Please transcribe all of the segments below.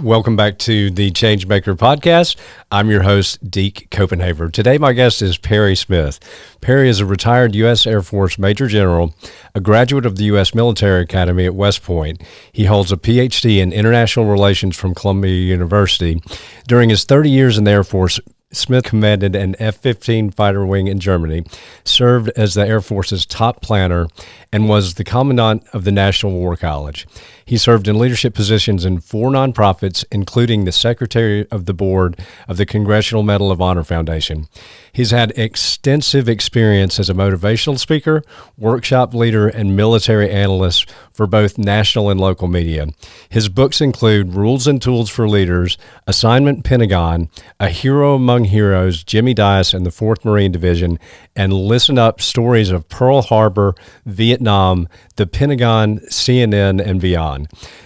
Welcome back to the Changemaker podcast. I'm your host, Deke Copenhaver. Today, my guest is Perry Smith. Perry is a retired U.S. Air Force Major General, a graduate of the U.S. Military Academy at West Point. He holds a Ph.D. in International Relations from Columbia University. During his 30 years in the Air Force, Smith commanded an F-15 fighter wing in Germany, served as the Air Force's top planner, and was the commandant of the National War College. He served in leadership positions in 4 nonprofits, including the Secretary of the Board of the Congressional Medal of Honor Foundation. He's had extensive experience as a motivational speaker, workshop leader, and military analyst for both national and local media. His books include Rules and Tools for Leaders, Assignment Pentagon, A Hero Among Heroes, Jimmie Dyess and the 4th Marine Division, and Listen Up, Stories of Pearl Harbor, Vietnam, the Pentagon, CNN, and beyond.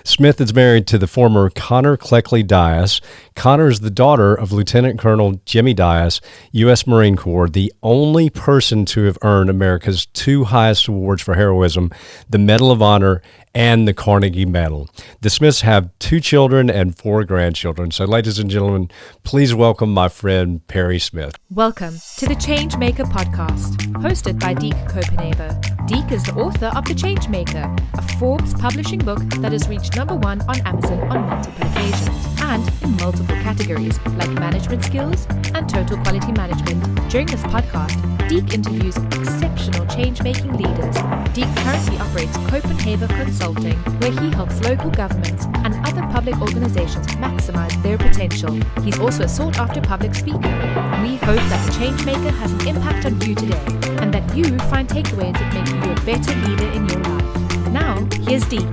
Smith is married to the former Connor Cleckley Dyess. Connor is the daughter of Lieutenant Colonel Jimmie Dyess, U.S. Marine Corps, the only person to have earned America's 2 highest awards for heroism, the Medal of Honor and the Carnegie Medal. The Smiths have 2 children and 4 grandchildren. So, ladies and gentlemen, please welcome my friend Perry Smith. Welcome to the Changemaker podcast, hosted by Deke Copenhaver. Deke is the author of The Changemaker, a Forbes publishing book that has reached #1 on Amazon on multiple occasions and in multiple categories like management skills and total quality management. During this podcast, Deke interviews exceptional change-making leaders. Deke currently operates Copenhaver Consulting, where he helps local governments and other public organizations maximize their potential. He's also a sought-after public speaker. We hope that The Changemaker has an impact on you today and that you find takeaways that make you a better leader in your life. Now, here's Deke.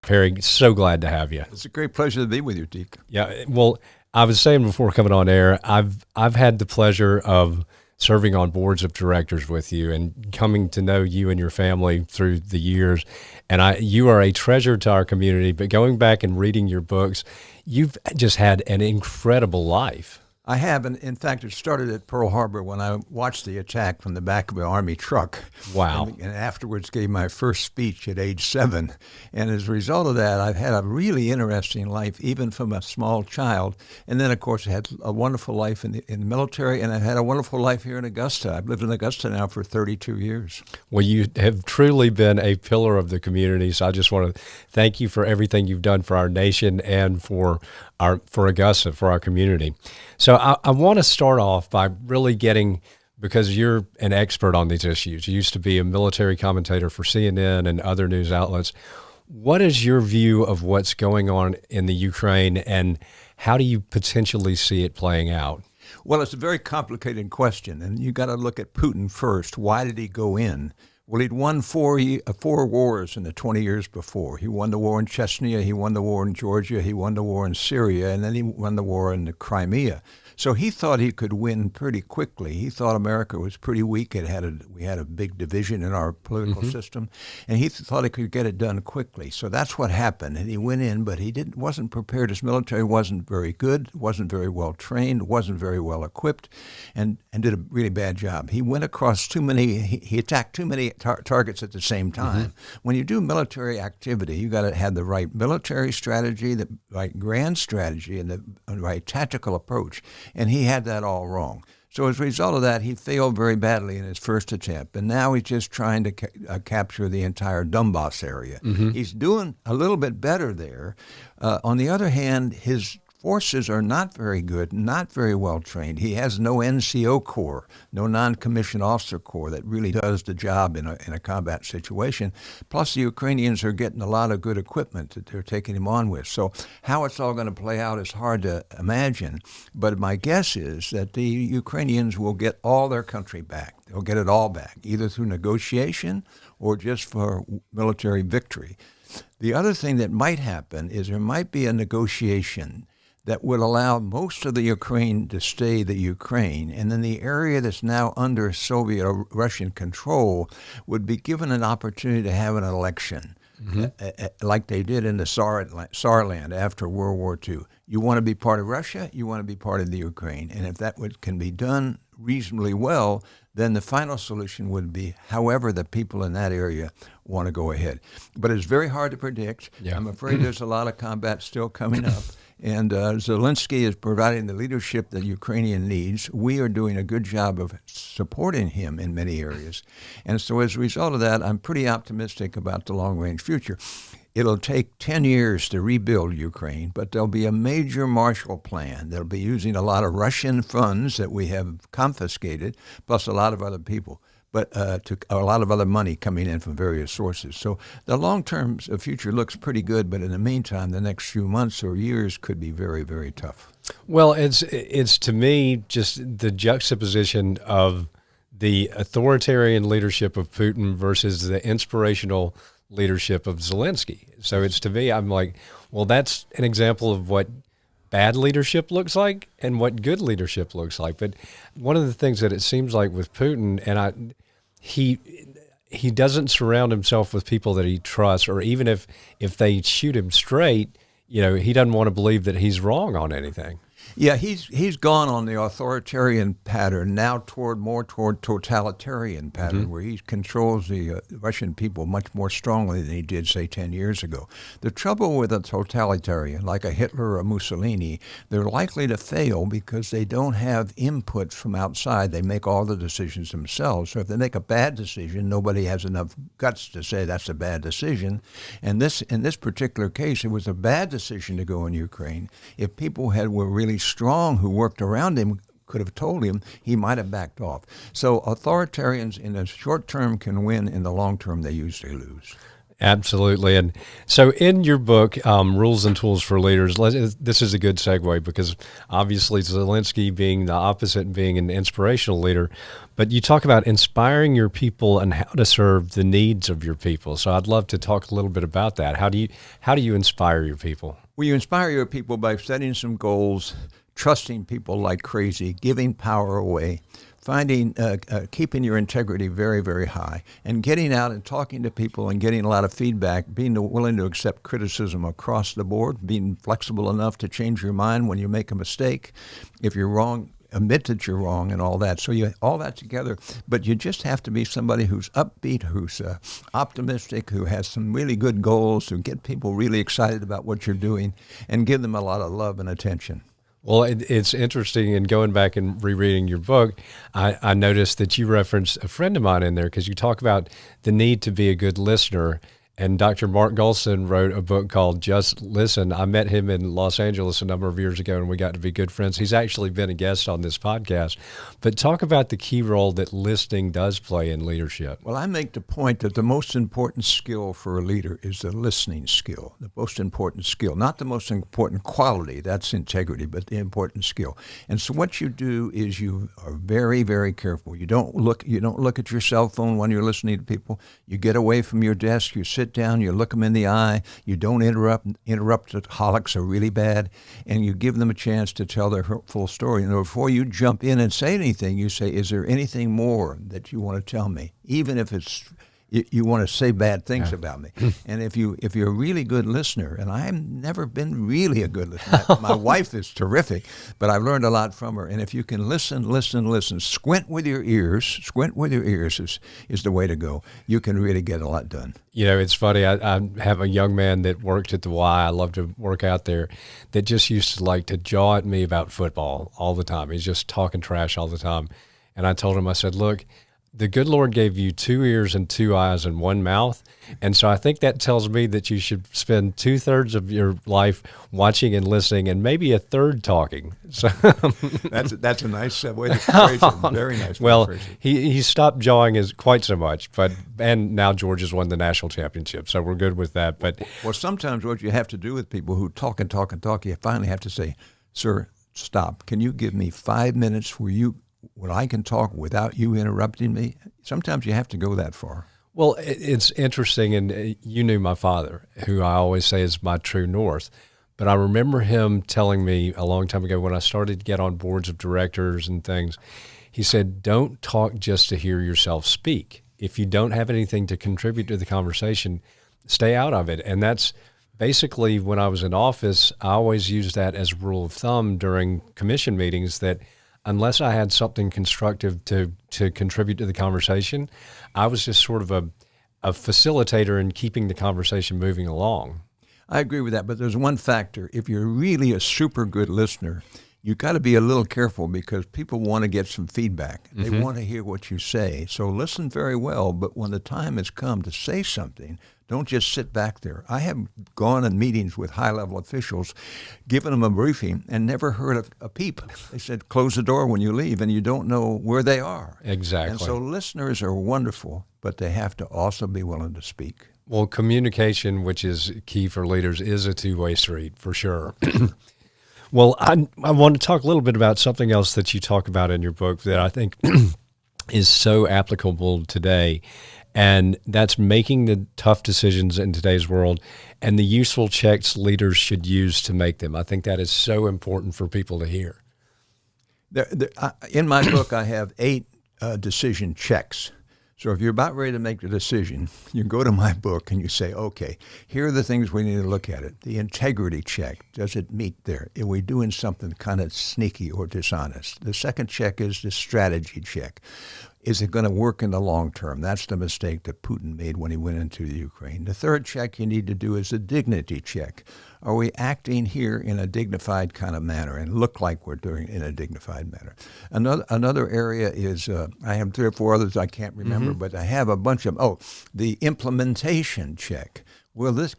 Perry, so glad to have you. It's a great pleasure to be with you, Deke. Yeah, well, I was saying before coming on air, I've had the pleasure of serving on boards of directors with you and coming to know you and your family through the years. And you are a treasure to our community, but going back and reading your books, you've just had an incredible life. I have, and in fact, it started at Pearl Harbor when I watched the attack from the back of an Army truck. Wow. And afterwards gave my first speech at age 7. And as a result of that, I've had a really interesting life, even from a small child. And then, of course, I had a wonderful life in the military, and I've had a wonderful life here in Augusta. I've lived in Augusta now for 32 years. Well, you have truly been a pillar of the community, so I just want to thank you for everything you've done for our nation and for Augusta, for our community. So I want to start off by really getting, because you're an expert on these issues. You used to be a military commentator for CNN and other news outlets. What is your view of what's going on in the Ukraine, and how do you potentially see it playing out? Well, it's a very complicated question, and you got to look at Putin first. Why did he go in? Well, he'd won 4 wars in the 20 years before. He won the war in Chechnya, he won the war in Georgia, he won the war in Syria, and then he won the war in the Crimea. So he thought he could win pretty quickly. He thought America was pretty weak. We had a big division in our political system, and he thought he could get it done quickly. So that's what happened. And he went in, but he wasn't prepared. His military wasn't very good, wasn't very well trained, wasn't very well equipped, and did a really bad job. He went across too many. He attacked too many targets at the same time. When you do military activity, you got to have the right military strategy, the right grand strategy, and the right tactical approach. And he had that all wrong. So as a result of that, he failed very badly in his first attempt. And now he's just trying to capture the entire Donbass area. He's doing a little bit better there. On the other hand, his forces are not very good, not very well trained. He has no NCO corps, no non-commissioned officer corps that really does the job in a combat situation. Plus, the Ukrainians are getting a lot of good equipment that they're taking him on with. So how it's all going to play out is hard to imagine. But my guess is that the Ukrainians will get all their country back. They'll get it all back, either through negotiation or just for military victory. The other thing that might happen is there might be a negotiation that would allow most of the Ukraine to stay the Ukraine, and then the area that's now under Soviet or Russian control would be given an opportunity to have an election, like they did in the Saarland after World War II. You want to be part of Russia, you want to be part of the Ukraine, and if that can be done reasonably well, then the final solution would be however the people in that area want to go ahead. But it's very hard to predict. Yeah. I'm afraid there's a lot of combat still coming up. And Zelensky is providing the leadership that Ukrainian needs. We are doing a good job of supporting him in many areas. And so as a result of that, I'm pretty optimistic about the long-range future. It'll take 10 years to rebuild Ukraine, but there'll be a major Marshall Plan. They'll be using a lot of Russian funds that we have confiscated, plus a lot of other people, but a lot of other money coming in from various sources. So the long-term future looks pretty good, but in the meantime, the next few months or years could be very, very tough. Well, it's to me just the juxtaposition of the authoritarian leadership of Putin versus the inspirational leadership of Zelensky. So it's, to me, I'm like, well, that's an example of what bad leadership looks like and what good leadership looks like. But one of the things that it seems like with Putin, and he doesn't surround himself with people that he trusts, or even if they shoot him straight, he doesn't want to believe that he's wrong on anything. Yeah, he's gone on the authoritarian pattern now more toward totalitarian pattern, where he controls the Russian people much more strongly than he did, say, 10 years ago. The trouble with a totalitarian, like a Hitler or a Mussolini, they're likely to fail because they don't have input from outside. They make all the decisions themselves. So if they make a bad decision, nobody has enough guts to say that's a bad decision. And in this particular case, it was a bad decision to go in Ukraine. If people were really strong who worked around him could have told him, he might have backed off. So authoritarians in the short term can win. In the long term, they usually lose. Absolutely. And so in your book, Rules and Tools for Leaders, this is a good segue because obviously Zelensky being the opposite and being an inspirational leader, but you talk about inspiring your people and how to serve the needs of your people. So I'd love to talk a little bit about that. How do you inspire your people? Well, you inspire your people by setting some goals, trusting people like crazy, giving power away, keeping your integrity very, very high, and getting out and talking to people and getting a lot of feedback, being willing to accept criticism across the board, being flexible enough to change your mind when you make a mistake. If you're wrong, admit that you're wrong and all that. So all that together, but you just have to be somebody who's upbeat, who's optimistic, who has some really good goals, who get people really excited about what you're doing, and give them a lot of love and attention. Well, it's interesting, in going back and rereading your book, I noticed that you referenced a friend of mine in there because you talk about the need to be a good listener. And Dr. Mark Golson wrote a book called Just Listen. I met him in Los Angeles a number of years ago, and we got to be good friends. He's actually been a guest on this podcast. But talk about the key role that listening does play in leadership. Well, I make the point that the most important skill for a leader is the listening skill, the most important skill, not the most important quality, that's integrity, but the important skill. And so what you do is you are very, very careful. You don't look at your cell phone when you're listening to people. You get away from your desk, you sit down, you look them in the eye, you don't interrupt. Interruptaholics are really bad, and you give them a chance to tell their full story. And before you jump in and say anything, you say, is there anything more that you want to tell me? Even if you want to say bad things about me. And if you're a really good listener, and I've never been really a good listener. My wife is terrific, but I've learned a lot from her. And if you can listen, squint with your ears is the way to go. You can really get a lot done. It's funny. I have a young man that worked at the Y. I love to work out there, that just used to like to jaw at me about football all the time. He's just talking trash all the time. And I told him, I said, look, the good Lord gave you 2 ears and 2 eyes and 1 mouth. And so I think that tells me that you should spend 2/3 of your life watching and listening, and maybe 1/3 talking. So that's a nice way to phrase it. Very nice. Well, he stopped jawing quite so much, and now Georgia's won the national championship, so we're good with that. But sometimes what you have to do with people who talk, you finally have to say, sir, stop. Can you give me 5 minutes when I can talk without you interrupting me? Sometimes you have to go that far. Well, it's interesting, and you knew my father, who I always say is my true north. But I remember him telling me a long time ago when I started to get on boards of directors and things, he said, don't talk just to hear yourself speak. If you don't have anything to contribute to the conversation, stay out of it. And that's basically, when I was in office, I always used that as a rule of thumb during commission meetings, that unless I had something constructive to contribute to the conversation, I was just sort of a facilitator in keeping the conversation moving along. I agree with that, but there's one factor. If you're really a super good listener, you got to be a little careful because people want to get some feedback. They want to hear what you say. So listen very well, but when the time has come to say something, don't just sit back there. I have gone in meetings with high-level officials, given them a briefing, and never heard a peep. They said, close the door when you leave, and you don't know where they are. Exactly. And so listeners are wonderful, but they have to also be willing to speak. Well, communication, which is key for leaders, is a two-way street for sure. Well, I want to talk a little bit about something else that you talk about in your book that I think is so applicable today, and that's making the tough decisions in today's world and the useful checks leaders should use to make them. I think that is so important for people to hear. In my book, I have 8 decision checks. So if you're about ready to make the decision, you go to my book and you say, okay, here are the things we need to look at it. The integrity check, does it meet there? Are we doing something kind of sneaky or dishonest? The second check is the strategy check. Is it going to work in the long term? That's the mistake that Putin made when he went into the Ukraine. The third check you need to do is a dignity check. Are we acting here in a dignified kind of manner and look like we're doing it in a dignified manner? Another area is, I have 3 or 4 others I can't remember, but I have a bunch of, the implementation check.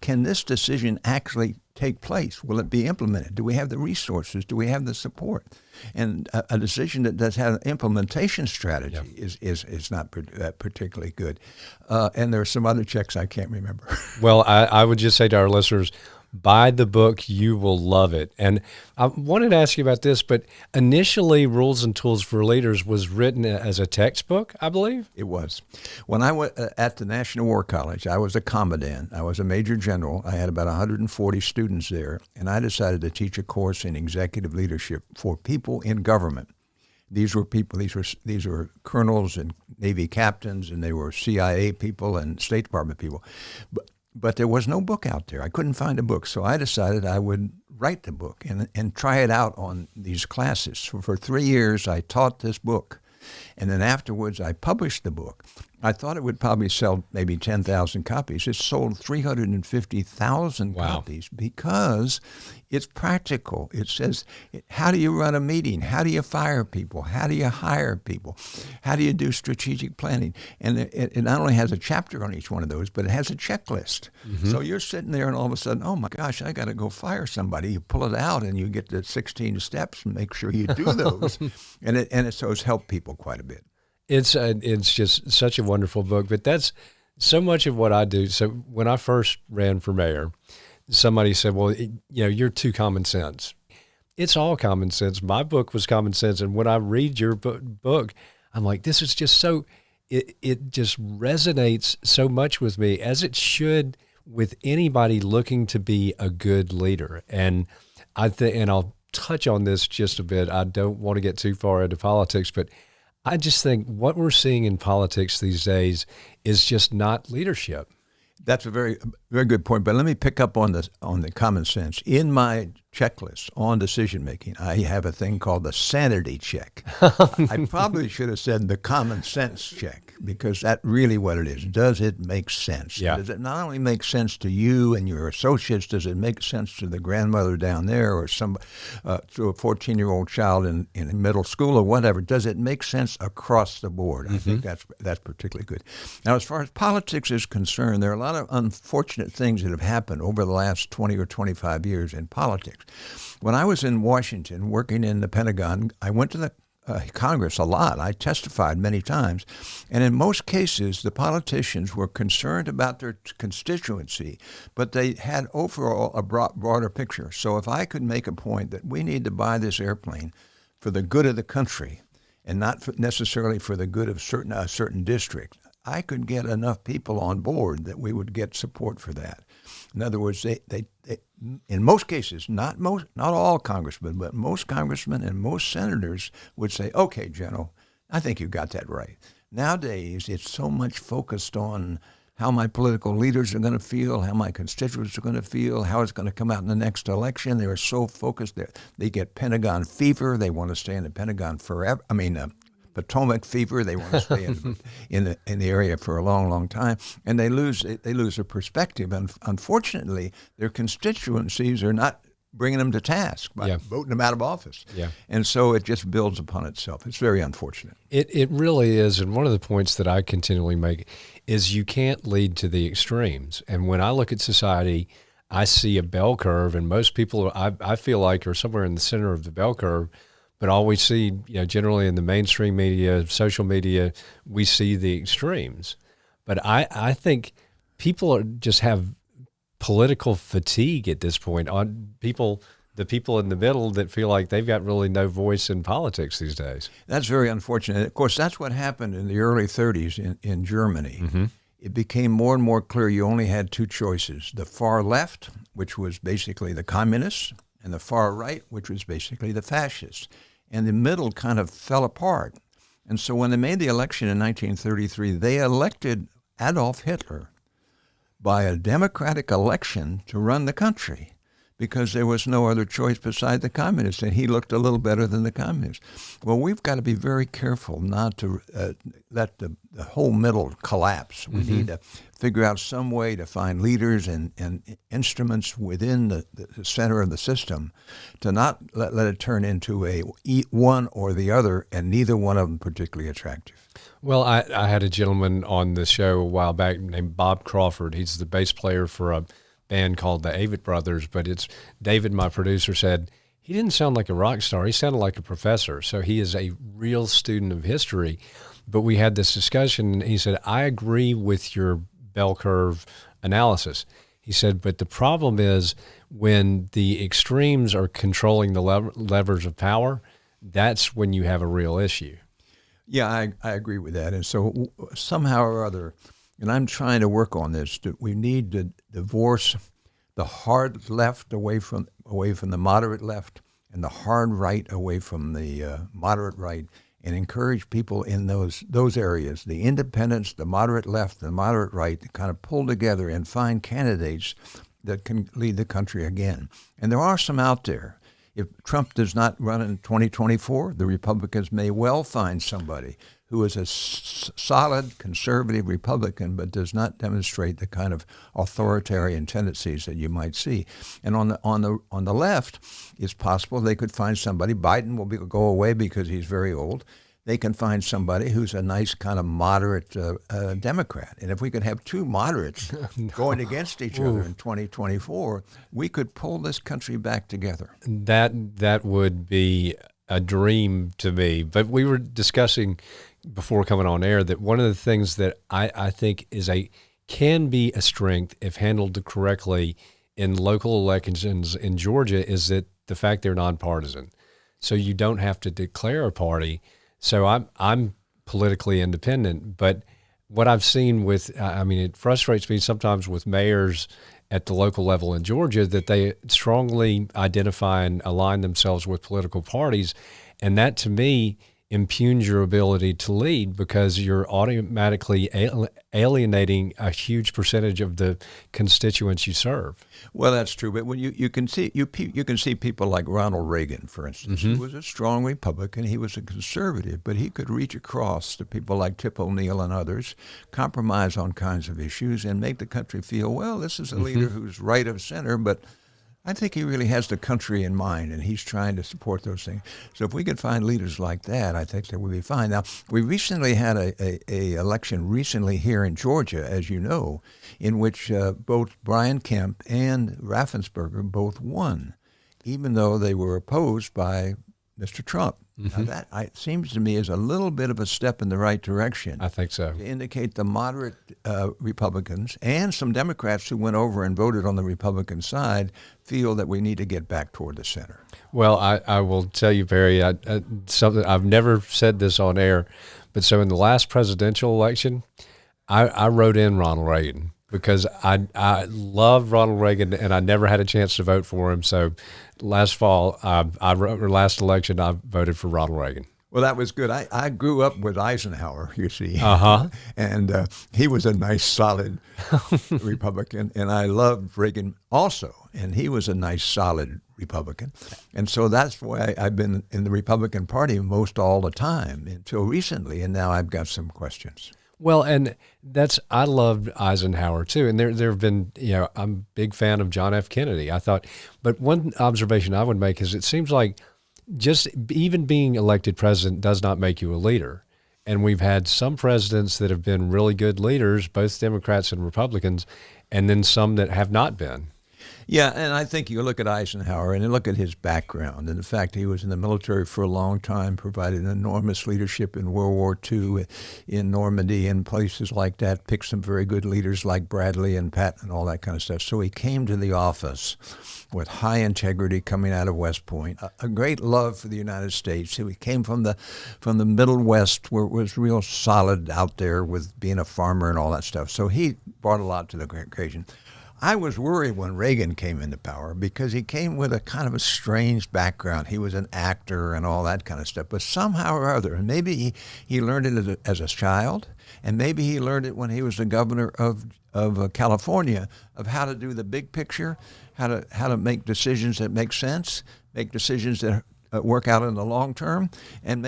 Can this decision actually take place? Will it be implemented? Do we have the resources? Do we have the support? And a decision that does have an implementation strategy is not particularly good. And there are some other checks I can't remember. Well, I would just say to our listeners, buy the book. You will love it. And I wanted to ask you about this, but initially Rules and Tools for Leaders was written as a textbook, I believe? It was. When I was at the National War College, I was a commandant. I was a major general. I had about 140 students there, and I decided to teach a course in executive leadership for people in government. These were people, these were colonels and Navy captains, and they were CIA people and State Department people. But there was no book out there. I couldn't find a book, so I decided I would write the book and try it out on these classes. So for 3 years, I taught this book, and then afterwards, I published the book. I thought it would probably sell maybe 10,000 copies. It sold 350,000 copies because it's practical. It says, how do you run a meeting? How do you fire people? How do you hire people? How do you do strategic planning? And it not only has a chapter on each one of those, but it has a checklist. So you're sitting there and all of a sudden, oh my gosh, I got to go fire somebody. You pull it out and you get the 16 steps and make sure you do those. So it's helped people quite a bit. It's just such a wonderful book, but that's so much of what I do. So when I first ran for mayor, somebody said, well, you're too common sense. It's all common sense. My book was common sense. And when I read your book, I'm like, this is just so, it just resonates so much with me, as it should with anybody looking to be a good leader. And I think, and I'll touch on this just a bit. I don't want to get too far into politics, but I just think what we're seeing in politics these days is just not leadership. That's a very, very good point. But let me pick up on the common sense. In my checklist on decision making, I have a thing called the sanity check. I probably should have said the common sense check, because that's really what it is. Does it make sense? Yeah. Does it not only make sense to you and your associates? Does it make sense to the grandmother down there, or to a 14-year-old child in middle school or whatever? Does it make sense across the board? I think that's particularly good. Now, as far as politics is concerned, there are a lot of unfortunate things that have happened over the last 20 or 25 years in politics. When I was in Washington working in the Pentagon, I went to the Congress a lot. I testified many times. And in most cases, the politicians were concerned about their constituency, but they had overall a broader picture. So if I could make a point that we need to buy this airplane for the good of the country and not necessarily for the good of a certain district, I could get enough people on board that we would get support for that. In other words, they in most cases, not all congressmen, but most congressmen and most senators would say, okay, General, I think you got that right. Nowadays, it's so much focused on how my political leaders are going to feel, how my constituents are going to feel, how it's going to come out in the next election. They're so focused. They get Pentagon fever. They want to stay in the Pentagon forever. Potomac fever. They want to stay in the area for a long, long time, and they lose their perspective. And unfortunately, their constituencies are not bringing them to task by voting them out of office. Yeah. And so it just builds upon itself. It's very unfortunate. It really is. And one of the points that I continually make is you can't lead to the extremes. And when I look at society, I see a bell curve, and most people, I feel like, are somewhere in the center of the bell curve. But all we see, generally in the mainstream media, social media, we see the extremes. But I think people just have political fatigue at this point on the people in the middle that feel like they've got really no voice in politics these days. That's very unfortunate. Of course, that's what happened in the early 30s in Germany. Mm-hmm. It became more and more clear you only had two choices: the far left, which was basically the communists, and the far right, which was basically the fascists. And the middle kind of fell apart. And so when they made the election in 1933, they elected Adolf Hitler by a democratic election to run the country, because there was no other choice beside the communists, and he looked a little better than the communists. Well, we've got to be very careful not to let the whole middle collapse. We need to figure out some way to find leaders and instruments within the center of the system to not let it turn into a one or the other, and neither one of them particularly attractive. Well, I had a gentleman on the show a while back named Bob Crawford. He's the bass player for a band called the Avett Brothers, but it's David, my producer, said he didn't sound like a rock star. He sounded like a professor. So he is a real student of history. But we had this discussion, and he said, I agree with your bell curve analysis. He said, but the problem is when the extremes are controlling the levers of power, that's when you have a real issue. Yeah, I agree with that. And so somehow or other, and I'm trying to work on this, that we need to divorce the hard left away from the moderate left, and the hard right away from the moderate right, and encourage people in those areas, the independents, the moderate left, the moderate right, to kind of pull together and find candidates that can lead the country again. And there are some out there. If Trump does not run in 2024, the Republicans may well find somebody who is a solid conservative Republican but does not demonstrate the kind of authoritarian tendencies that you might see. And on the left, it's possible they could find somebody. Biden will go away because he's very old. They can find somebody who's a nice kind of moderate Democrat. And if we could have two moderates going against each other in 2024, we could pull this country back together. That would be a dream to me. But we were discussing before coming on air that one of the things that I think can be a strength if handled correctly in local elections in Georgia is that the fact they're nonpartisan. So you don't have to declare a party. So I'm politically independent, but what I've seen it frustrates me sometimes with mayors at the local level in Georgia that they strongly identify and align themselves with political parties, and that to me impugns your ability to lead because you're automatically alienating a huge percentage of the constituents you serve. Well, that's true, but when you can see people like Ronald Reagan, for instance, who was a strong Republican. He was a conservative, but he could reach across to people like Tip O'Neill and others, compromise on kinds of issues, and make the country feel, well, this is a leader who's right of center, but I think he really has the country in mind, and he's trying to support those things. So if we could find leaders like that, I think that would be fine. Now, we recently had a election here in Georgia, as you know, in which both Brian Kemp and Raffensperger both won, even though they were opposed by Mr. Trump. Now that it seems to me is a little bit of a step in the right direction. I think so. To indicate the moderate Republicans and some Democrats who went over and voted on the Republican side feel that we need to get back toward the center. Well, I will tell you, Barry, something I've never said this on air, but so in the last presidential election, I wrote in Ronald Reagan because I love Ronald Reagan and I never had a chance to vote for him. So last election, I voted for Ronald Reagan. Well, that was good. I grew up with Eisenhower, you see. Uh-huh. And he was a nice, solid Republican. And I loved Reagan also. And he was a nice, solid Republican. And so that's why I've been in the Republican Party most all the time until recently. And now I've got some questions. Well, and I loved Eisenhower too. And there have been, I'm a big fan of John F. Kennedy. But one observation I would make is it seems like just even being elected president does not make you a leader. And we've had some presidents that have been really good leaders, both Democrats and Republicans, and then some that have not been. Yeah, and I think you look at Eisenhower and you look at his background and the fact he was in the military for a long time, provided enormous leadership in World War II in Normandy and places like that, picked some very good leaders like Bradley and Patton and all that kind of stuff. So he came to the office with high integrity coming out of West Point, a great love for the United States. He came from the Middle West where it was real solid out there with being a farmer and all that stuff. So he brought a lot to the occasion. I was worried when Reagan came into power because he came with a kind of a strange background. He was an actor and all that kind of stuff. But somehow or other, and maybe he learned it as a child, and maybe he learned it when he was the governor of California, of how to do the big picture, how to make decisions that make sense, make decisions that work out in the long term, and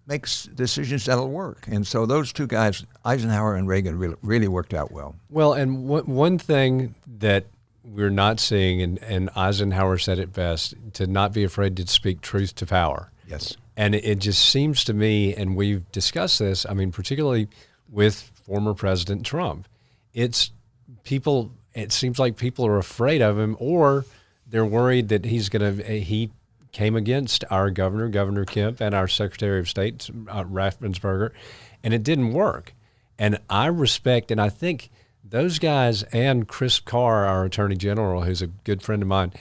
makes decisions that'll work. And so those two guys, Eisenhower and Reagan, really worked out well. Well, and one thing that we're not seeing, and Eisenhower said it best, to not be afraid to speak truth to power. Yes. And it just seems to me, and we've discussed this, particularly with former President Trump, it seems like people are afraid of him, or they're worried that he came against our Governor Kemp, and our Secretary of State, Raffensperger, and it didn't work. And I respect, and I think those guys, and Chris Carr, our Attorney General, who's a good friend of mine,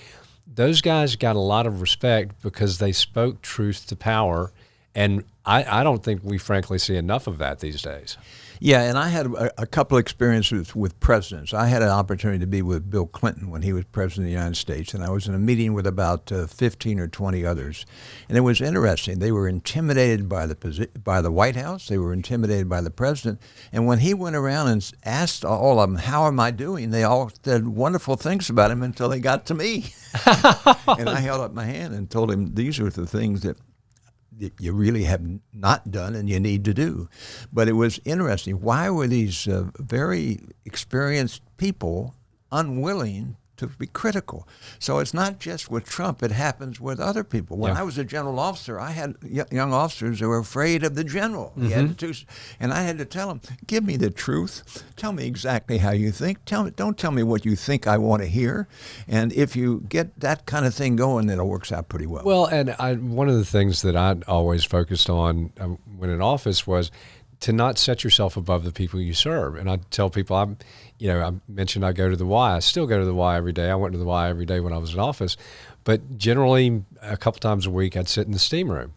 those guys got a lot of respect because they spoke truth to power, and I don't think we frankly see enough of that these days. Yeah, and I had a couple of experiences with presidents. I had an opportunity to be with Bill Clinton when he was president of the United States, and I was in a meeting with about 15 or 20 others. And it was interesting. They were intimidated by the White House. They were intimidated by the president. And when he went around and asked all of them, how am I doing, they all said wonderful things about him until they got to me. And I held up my hand and told him these are the things that you really have not done and you need to do. But it was interesting. Why were these very experienced people unwilling to be critical? So it's not just with Trump, it happens with other people. When I was a general officer, I had young officers who were afraid of the general. Mm-hmm. And I had to tell them, give me the truth. Tell me exactly how you think. Don't tell me what you think I want to hear. And if you get that kind of thing going, then it works out pretty well. Well, and one of the things that I always focused on when in office was to not set yourself above the people you serve. And I tell people, I mentioned I go to the Y. I still go to the Y every day. I went to the Y every day when I was in office. But generally, a couple times a week, I'd sit in the steam room.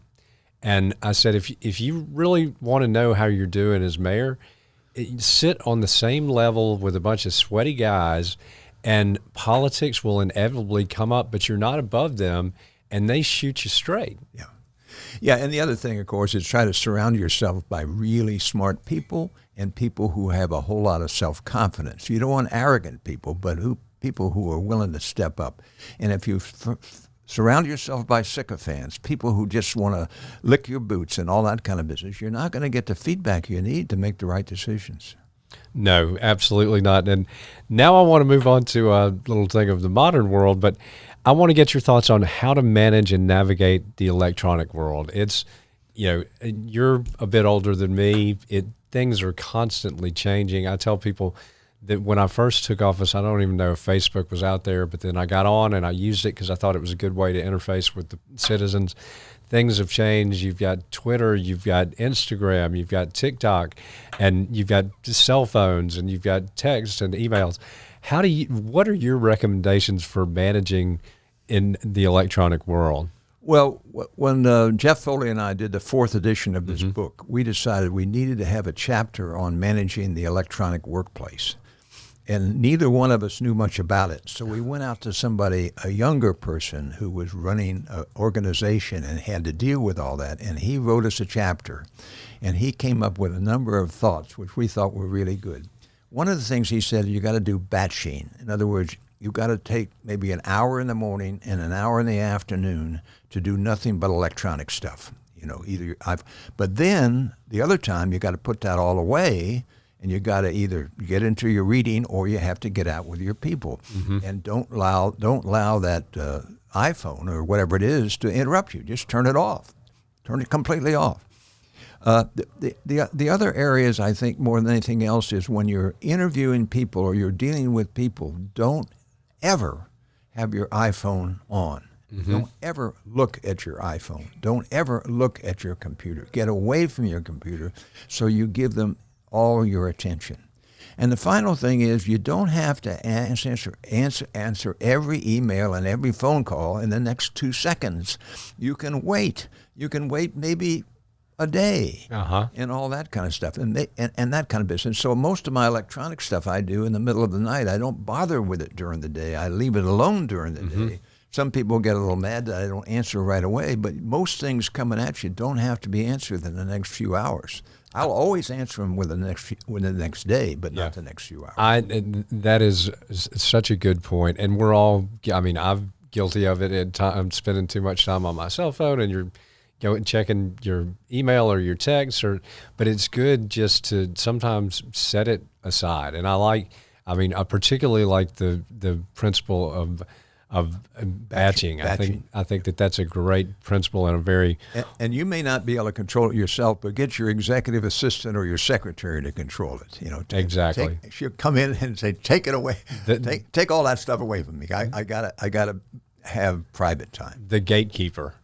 And I said, if you really want to know how you're doing as mayor, sit on the same level with a bunch of sweaty guys, and politics will inevitably come up, but you're not above them, and they shoot you straight. Yeah. Yeah, and the other thing, of course, is try to surround yourself by really smart people and people who have a whole lot of self-confidence. You don't want arrogant people, but people who are willing to step up. And if you surround yourself by sycophants, people who just want to lick your boots and all that kind of business, you're not going to get the feedback you need to make the right decisions. No, absolutely not. And now I want to move on to a little thing of the modern world, but I want to get your thoughts on how to manage and navigate the electronic world. It's, you're a bit older than me. Things are constantly changing. I tell people that when I first took office, I don't even know if Facebook was out there, but then I got on and I used it because I thought it was a good way to interface with the citizens. Things have changed. You've got Twitter, you've got Instagram, you've got TikTok, and you've got cell phones, and you've got texts and emails. What are your recommendations for managing in the electronic world? Well, when Jeff Foley and I did the 4th edition of this book, we decided we needed to have a chapter on managing the electronic workplace. And neither one of us knew much about it. So we went out to somebody, a younger person who was running an organization and had to deal with all that. And he wrote us a chapter. And he came up with a number of thoughts, which we thought were really good. One of the things he said, you got to do batching. In other words, you got to take maybe an hour in the morning and an hour in the afternoon to do nothing but electronic stuff. But then the other time you got to put that all away. And you got to either get into your reading or you have to get out with your people. Mm-hmm. And don't allow that iPhone or whatever it is to interrupt you. Just turn it off. Turn it completely off. The other areas, I think, more than anything else, is when you're interviewing people or you're dealing with people, don't ever have your iPhone on. Mm-hmm. Don't ever look at your iPhone. Don't ever look at your computer. Get away from your computer so you give them all your attention. And the final thing is, you don't have to answer every email and every phone call in the next 2 seconds. You can wait. You can wait maybe a day and all that kind of stuff and that kind of business. So most of my electronic stuff I do in the middle of the night. I don't bother with it during the day. I leave it alone during the day. Some people get a little mad that I don't answer right away, but most things coming at you don't have to be answered in the next few hours. I'll always answer them within the next day, but not the next few hours. That is such a good point. And we're all, I'm guilty of it. I'm spending too much time on my cell phone, and you're checking your email or your text, but it's good just to sometimes set it aside. And I particularly like the principle of batching. I think that's a great principle and a very... And you may not be able to control it yourself, but get your executive assistant or your secretary to control it. Exactly. She'll come in and say, take it away. Take all that stuff away from me. I gotta have private time. The gatekeeper.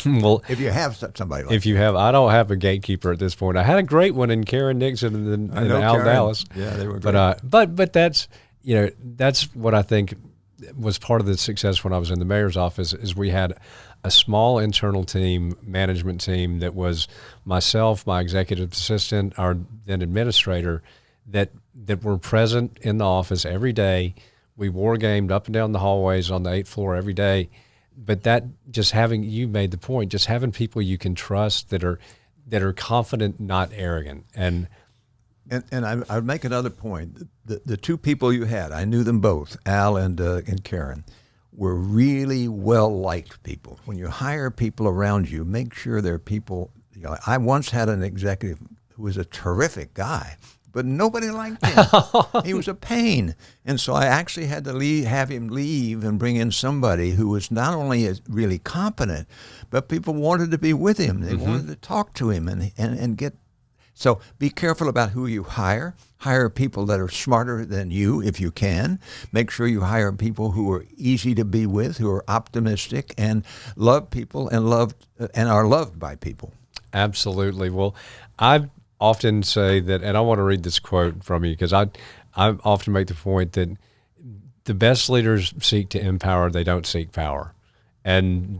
Well, if you have somebody like that. I don't have a gatekeeper at this point. I had a great one in Karen Nixon and Al Dallas. Yeah, they were great. But that's, that's what I think was part of the success when I was in the mayor's office, is we had a small internal team, management team, that was myself, my executive assistant, our then administrator, that were present in the office every day. We war gamed up and down the hallways on the 8th floor every day. But that, just having, you made the point, just having people you can trust that are confident, not arrogant. And I would make another point. The two people you had, I knew them both, Al and Karen, were really well-liked people. When you hire people around you, make sure they're people. I once had an executive who was a terrific guy, but nobody liked him. He was a pain. And so I actually had to have him leave and bring in somebody who was not only really competent, but people wanted to be with him. They wanted to talk to him and get... So be careful about who you hire. Hire people that are smarter than you if you can. Make sure you hire people who are easy to be with, who are optimistic and love people and are loved by people. Absolutely. Well, I often say that, and I want to read this quote from you, because I often make the point that the best leaders seek to empower, they don't seek power. And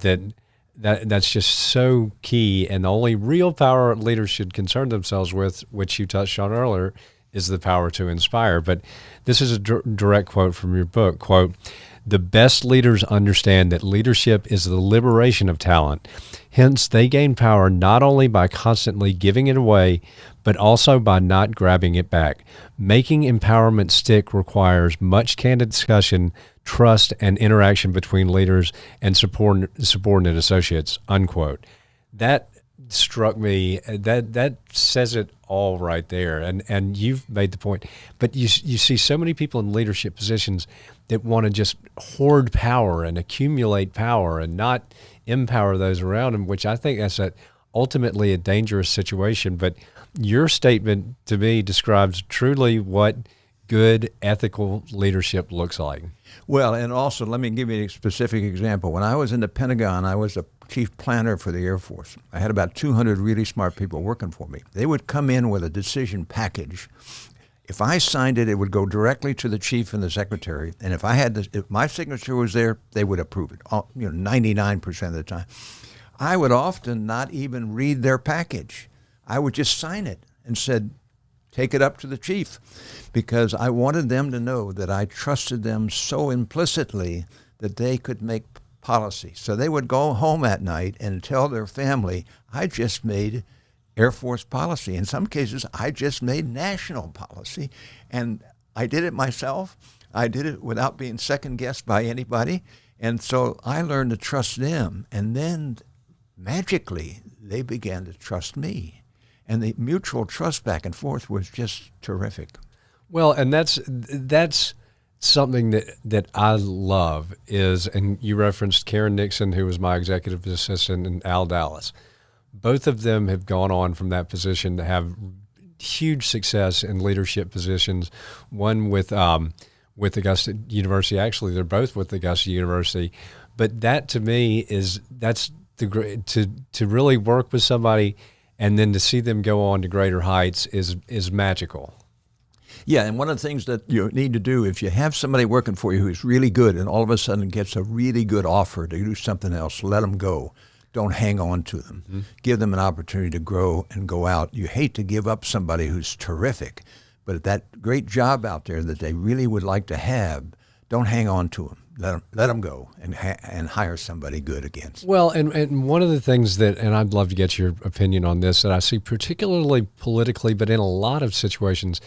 that's just so key. And the only real power leaders should concern themselves with, which you touched on earlier, is the power to inspire. But this is a direct quote from your book. Quote, "The best leaders understand that leadership is the liberation of talent. Hence, they gain power not only by constantly giving it away, but also by not grabbing it back. Making empowerment stick requires much candid discussion, trust, and interaction between leaders and subordinate associates," unquote. That struck me. That says it all right there. And you've made the point. But you see so many people in leadership positions that want to just hoard power and accumulate power and not empower those around them, which I think that's ultimately a dangerous situation. But your statement to me describes truly what good ethical leadership looks like. Well, and also, let me give you a specific example. When I was in the Pentagon, I was a chief planner for the Air Force. I had about 200 really smart people working for me. They would come in with a decision package. If I signed it, it would go directly to the chief and the secretary. And if my signature was there, they would approve it. 99% of the time. I would often not even read their package. I would just sign it and said, take it up to the chief, because I wanted them to know that I trusted them so implicitly that they could make policy. So they would go home at night and tell their family, I just made Air Force policy. In some cases, I just made national policy. And I did it myself. I did it without being second-guessed by anybody. And so I learned to trust them. And then magically, they began to trust me. And the mutual trust back and forth was just terrific. Well, and that's something that I love is, and you referenced Karen Nixon, who was my executive assistant, and Al Dallas. Both of them have gone on from that position to have huge success in leadership positions. One with Augusta University. Actually, they're both with Augusta University. But that to me that's the great to really work with somebody and then to see them go on to greater heights is magical. Yeah, and one of the things that you need to do, if you have somebody working for you who's really good and all of a sudden gets a really good offer to do something else, let them go. Don't hang on to them. Mm-hmm. Give them an opportunity to grow and go out. You hate to give up somebody who's terrific, but that great job out there that they really would like to have, don't hang on to them. Let them go and hire somebody good again. Well, and one of the things that, and I'd love to get your opinion on this, that I see particularly politically, but in a lot of situations,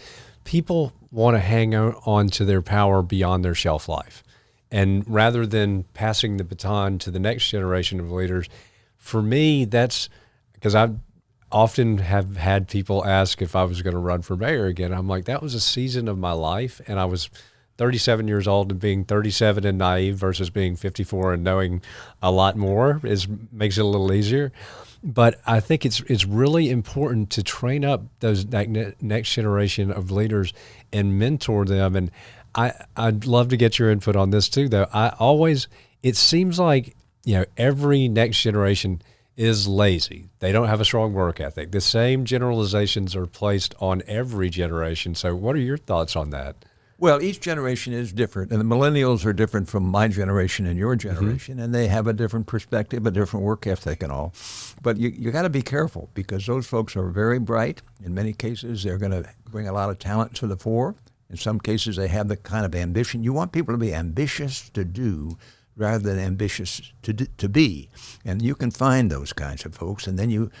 people want to hang on to their power beyond their shelf life. And rather than passing the baton to the next generation of leaders, for me, that's because I often have had people ask if I was going to run for mayor again. I'm like, that was a season of my life, and I was 37 years old, and being 37 and naive versus being 54 and knowing a lot more makes it a little easier. But I think it's really important to train up that next generation of leaders and mentor them. And I'd love to get your input on this too, though. It seems like, every next generation is lazy. They don't have a strong work ethic. The same generalizations are placed on every generation. So what are your thoughts on that? Well, each generation is different, and the millennials are different from my generation and your generation, and they have a different perspective, a different work ethic and all. But you got to be careful, because those folks are very bright. In many cases, they're going to bring a lot of talent to the fore. In some cases, they have the kind of ambition. You want people to be ambitious to do rather than ambitious to be. And you can find those kinds of folks, and then you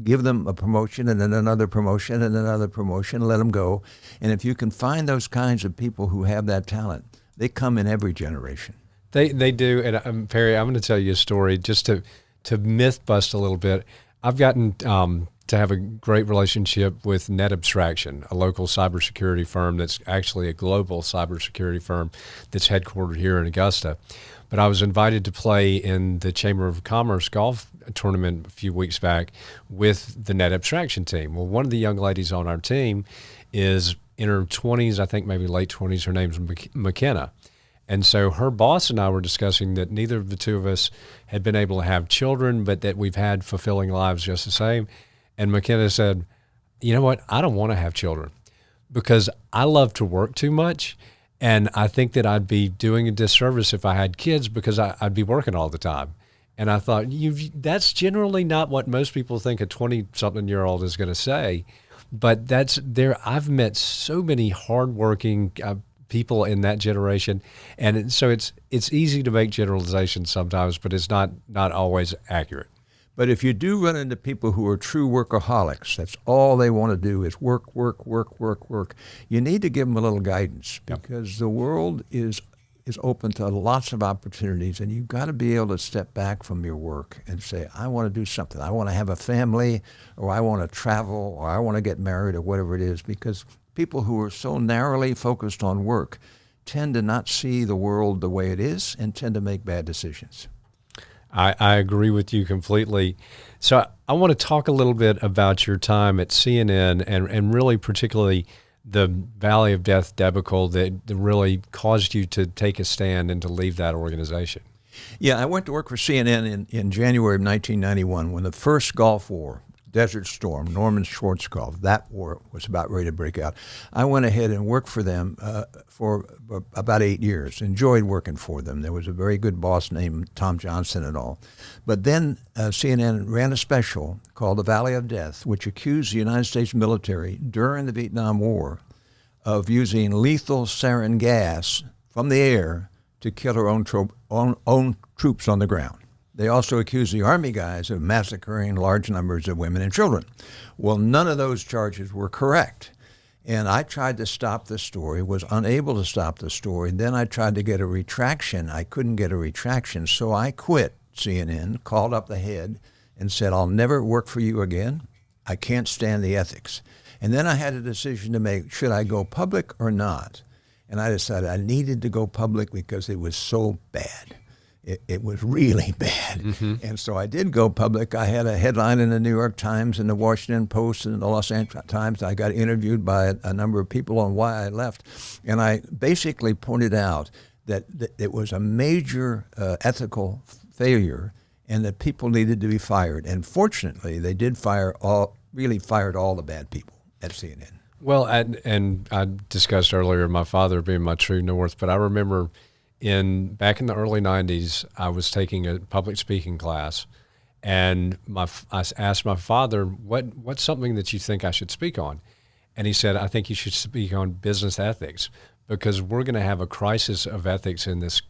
give them a promotion and then another promotion and another promotion, let them go. And if you can find those kinds of people who have that talent, they come in every generation. They do. And Perry, I'm going to tell you a story just to myth bust a little bit. I've gotten to have a great relationship with Net Abstraction, a local cybersecurity firm that's actually a global cybersecurity firm that's headquartered here in Augusta. But I was invited to play in the Chamber of Commerce golf tournament a few weeks back with the Net Abstraction team. Well, one of the young ladies on our team is in her 20s, I think maybe late 20s. Her name's McKenna. And so her boss and I were discussing that neither of the two of us had been able to have children, but that we've had fulfilling lives just the same. And McKenna said, you know what, I don't want to have children because I love to work too much. And I think that I'd be doing a disservice if I had kids because I'd be working all the time. And I thought, that's generally not what most people think a 20-something-year-old is going to say. But I've met so many hardworking people in that generation. And so it's easy to make generalizations sometimes, but it's not always accurate. But if you do run into people who are true workaholics, that's all they want to do is work, work, work, work, work. You need to give them a little guidance because the world is open to lots of opportunities, and you've got to be able to step back from your work and say, I want to do something. I want to have a family, or I want to travel, or I want to get married, or whatever it is, because people who are so narrowly focused on work tend to not see the world the way it is and tend to make bad decisions. I agree with you completely. So I want to talk a little bit about your time at CNN and really particularly the Valley of Death debacle that really caused you to take a stand and to leave that organization. Yeah, I went to work for CNN in January of 1991 when the first Gulf War, Desert Storm, Norman Schwarzkopf. That war was about ready to break out. I went ahead and worked for them for about 8 years. Enjoyed working for them. There was a very good boss named Tom Johnson and all. But then CNN ran a special called The Valley of Death, which accused the United States military during the Vietnam War of using lethal sarin gas from the air to kill our own troops on the ground. They also accused the Army guys of massacring large numbers of women and children. Well, none of those charges were correct. And I tried to stop the story, was unable to stop the story. Then I tried to get a retraction. I couldn't get a retraction, so I quit CNN, called up the head, and said, I'll never work for you again. I can't stand the ethics. And then I had a decision to make, should I go public or not? And I decided I needed to go public because it was so bad. It was really bad. Mm-hmm. And so I did go public. I had a headline in the New York Times and the Washington Post and the Los Angeles Times. I got interviewed by a number of people on why I left. And I basically pointed out that it was a major ethical failure and that people needed to be fired. And fortunately, they did fired all the bad people at CNN. Well, and I discussed earlier my father being my true north, but I remember back in the early 90s, I was taking a public speaking class, and I asked my father, what's something that you think I should speak on? And he said, I think you should speak on business ethics because we're going to have a crisis of ethics in this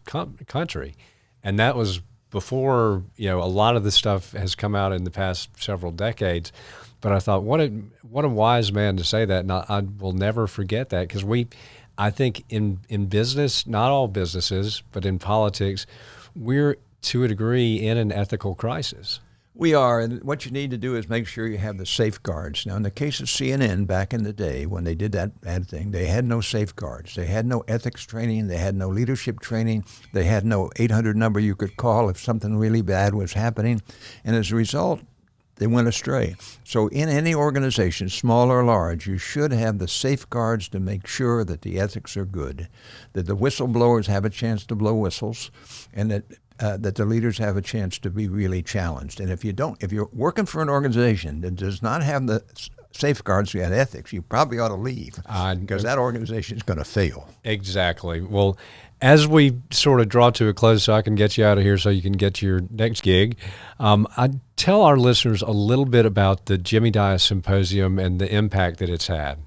country. And that was before, a lot of this stuff has come out in the past several decades. But I thought, what a wise man to say that, and I will never forget that because I think in business, not all businesses, but in politics, we're to a degree in an ethical crisis. We are, and what you need to do is make sure you have the safeguards. Now, in the case of CNN back in the day, when they did that bad thing, they had no safeguards. They had no ethics training. They had no leadership training. They had no 800 number you could call if something really bad was happening. And as a result, they went astray. So in any organization, small or large, you should have the safeguards to make sure that the ethics are good, that the whistleblowers have a chance to blow whistles, and that the leaders have a chance to be really challenged. And if you're working for an organization that does not have the safeguards and ethics, you probably ought to leave because that organization is going to fail. Exactly. Well, as we sort of draw to a close so I can get you out of here so you can get to your next gig, I'd tell our listeners a little bit about the Jimmie Dyess Symposium and the impact that it's had.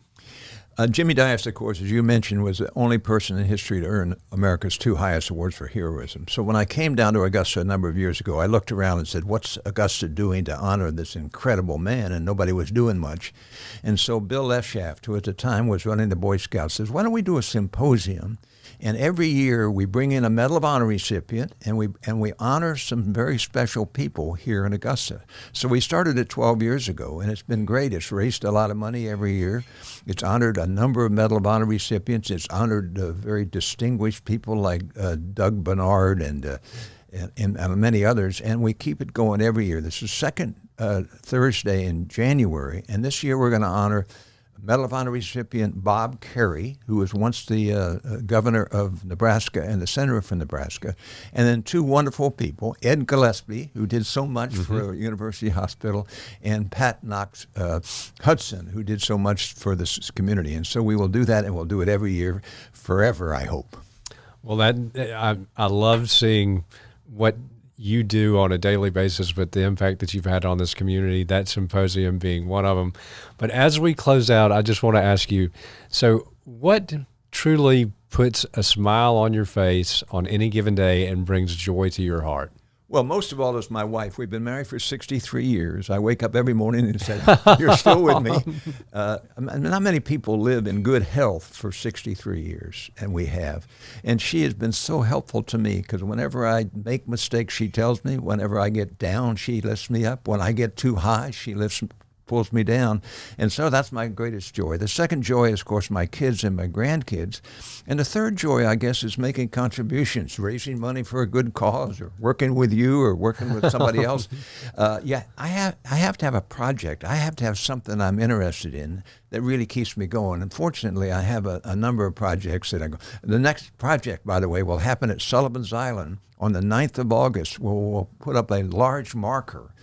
Jimmie Dyess, of course, as you mentioned, was the only person in history to earn America's 2 highest awards for heroism. So when I came down to Augusta a number of years ago, I looked around and said, what's Augusta doing to honor this incredible man? And nobody was doing much. And so Bill Lefshaft, who at the time was running the Boy Scouts, says, why don't we do a symposium? And every year we bring in a Medal of Honor recipient and we honor some very special people here in Augusta. So we started it 12 years ago, and it's been great. It's raised a lot of money every year. It's honored a number of Medal of Honor recipients. It's honored very distinguished people like Doug Bernard and many others. And we keep it going every year. This is second Thursday in January, and this year we're going to honor Medal of Honor recipient Bob Kerrey, who was once the governor of Nebraska and the senator from Nebraska, and then 2 wonderful people, Ed Gillespie, who did so much for University Hospital, and Pat Knox Hudson, who did so much for this community. And so we will do that, and we'll do it every year forever, I hope. Well, I love seeing what you do on a daily basis, but the impact that you've had on this community, that symposium being one of them. But as we close out, I just want to ask you, so what truly puts a smile on your face on any given day and brings joy to your heart? Well, most of all is my wife. We've been married for 63 years. I wake up every morning and say, you're still with me. Not many people live in good health for 63 years, and we have. And she has been so helpful to me because whenever I make mistakes, she tells me. Whenever I get down, she lifts me up. When I get too high, she pulls me down. And so that's my greatest joy. The second joy is, of course, my kids and my grandkids. And the third joy, I guess, is making contributions, raising money for a good cause, or working with you or working with somebody else. I have to have a project. I have to have something I'm interested in that really keeps me going. And fortunately, I have a number of projects that I go. The next project, by the way, will happen at Sullivan's Island on the 9th of August. We'll put up a large marker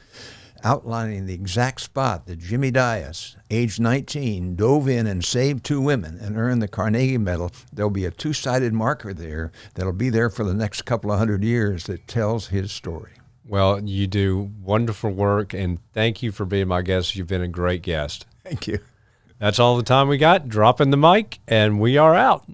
outlining the exact spot that Jimmie Dyess, age 19, dove in and saved 2 women and earned the Carnegie Medal. There'll be a 2-sided marker there that'll be there for the next couple of hundred years that tells his story. Well, you do wonderful work, and thank you for being my guest. You've been a great guest. Thank you. That's all the time we got. Dropping the mic, and we are out.